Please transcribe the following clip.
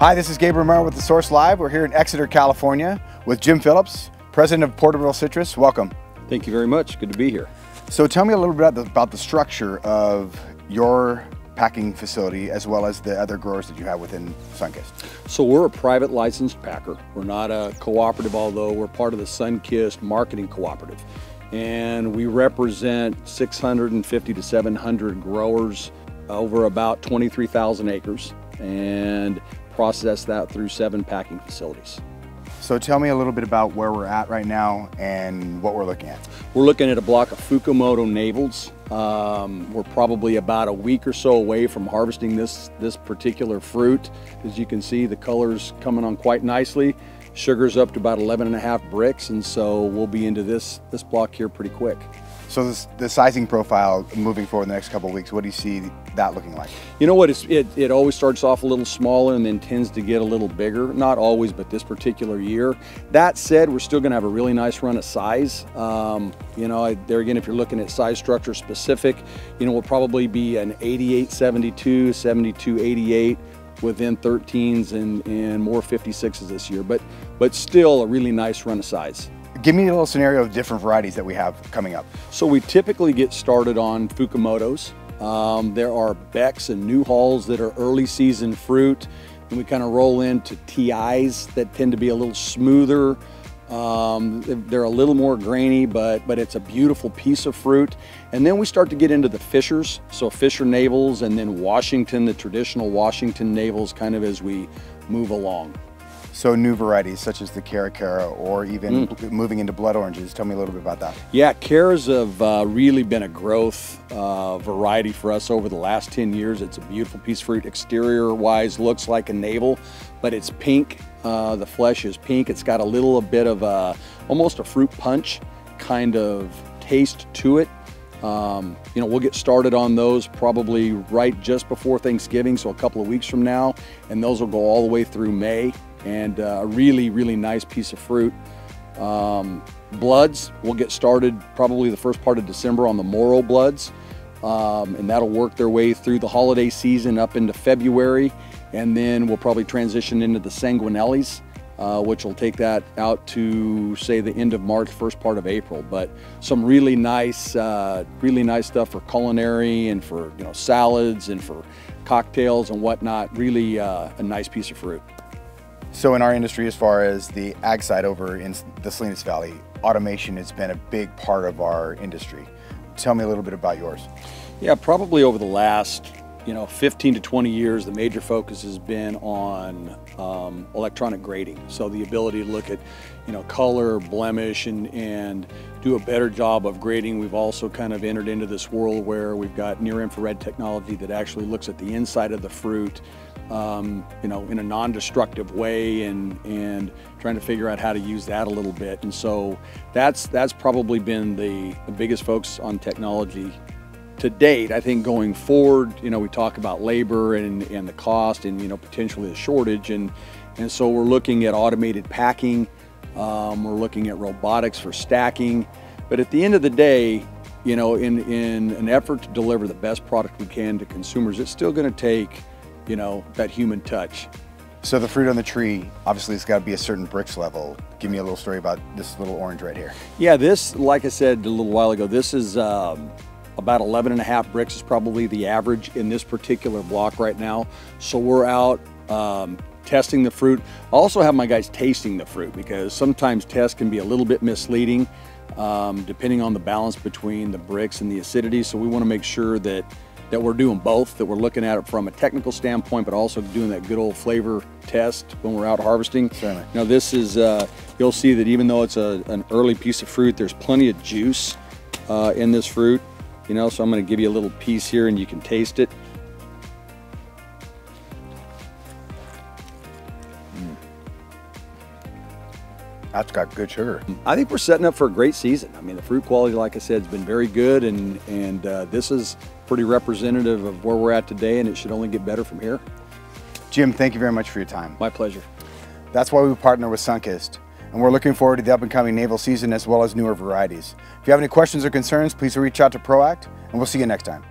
Hi, this is Gabriel Romero with The Source Live. We're here in Exeter, California with Jim Phillips, president of Porterville Citrus. Welcome. Thank you very much. Good to be here. So tell me a little bit about the structure of your packing facility as well as the other growers that you have within Sunkist. So we're a private licensed packer. We're not a cooperative, although we're part of the Sunkist marketing cooperative. And we represent 650 to 700 growers over about 23,000 acres and process that through 7 packing facilities. So tell me a little bit about where we're at right now and what we're looking at. We're looking at a block of Fukumoto navels. We're probably about a week or so away from harvesting this particular fruit. As you can see, the color's coming on quite nicely. Sugar's up to about 11.5 bricks, and so we'll be into this block here pretty quick. So the sizing profile moving forward in the next couple of weeks, what do you see that looking like? You know what, it always starts off a little smaller and then tends to get a little bigger. Not always, but this particular year. That said, we're still gonna have a really nice run of size. You know, there again, if you're looking at size structure specific, you know, we'll probably be an 88-72, 72-88 within 13s and more 56s this year, but still a really nice run of size. Give me a little scenario of different varieties that we have coming up. So we typically get started on Fukumotos. There are Becks and Newhalls that are early season fruit, and we kind of roll into TIs that tend to be a little smoother. They're a little more grainy, but it's a beautiful piece of fruit. And then we start to get into the Fishers, so Fisher navels, and then Washington, the traditional Washington navels, kind of as we move along. So new varieties such as the Cara or even moving into blood oranges. Tell me a little bit about that. Yeah, Caras have really been a growth variety for us over the last 10 years. It's a beautiful piece of fruit. Exterior wise looks like a navel, but it's pink. The flesh is pink. It's got a little bit of almost a fruit punch kind of taste to it. You know, we'll get started on those probably right just before Thanksgiving, so a couple of weeks from now, and those will go all the way through May. And a really, really nice piece of fruit. Bloods, we'll get started probably the first part of December on the Moro Bloods, and that'll work their way through the holiday season up into February, and then we'll probably transition into the Sanguinellis, which will take that out to say the end of March, first part of April. But some really nice stuff for culinary and for, you know, salads and for cocktails and whatnot. Really a nice piece of fruit. So in our industry, as far as the ag side over in the Salinas Valley, automation has been a big part of our industry. Tell me a little bit about yours. Yeah, probably over the last 15 to 20 years, the major focus has been on electronic grading. So the ability to look at color, blemish, and do a better job of grading. We've also kind of entered into this world where we've got near infrared technology that actually looks at the inside of the fruit in a non-destructive way, and trying to figure out how to use that a little bit. And so that's probably been the biggest focus on technology to date. I think going forward, we talk about labor and the cost and potentially the shortage, and so we're looking at automated packing. We're looking at robotics for stacking. But at the end of the day, in an effort to deliver the best product we can to consumers, it's still going to take that human touch. So the fruit on the tree, obviously it's got to be a certain bricks level. Give me a little story about this little orange right here. Yeah, this, like I said a little while ago, this is about 11.5 bricks is probably the average in this particular block right now. So we're out testing the fruit. I also have my guys tasting the fruit, because sometimes tests can be a little bit misleading depending on the balance between the bricks and the acidity. So we want to make sure that we're doing both, that we're looking at it from a technical standpoint, but also doing that good old flavor test when we're out harvesting. Certainly. Now this is, you'll see that even though it's an early piece of fruit, there's plenty of juice in this fruit. So I'm going to give you a little piece here and you can taste it. That's got good sugar. I think we're setting up for a great season. I mean, the fruit quality, like I said, has been very good, and this is pretty representative of where we're at today, and it should only get better from here. Jim, thank you very much for your time. My pleasure. That's why we partner with Sunkist, and we're looking forward to the up-and-coming navel season as well as newer varieties. If you have any questions or concerns, please reach out to ProAct, and we'll see you next time.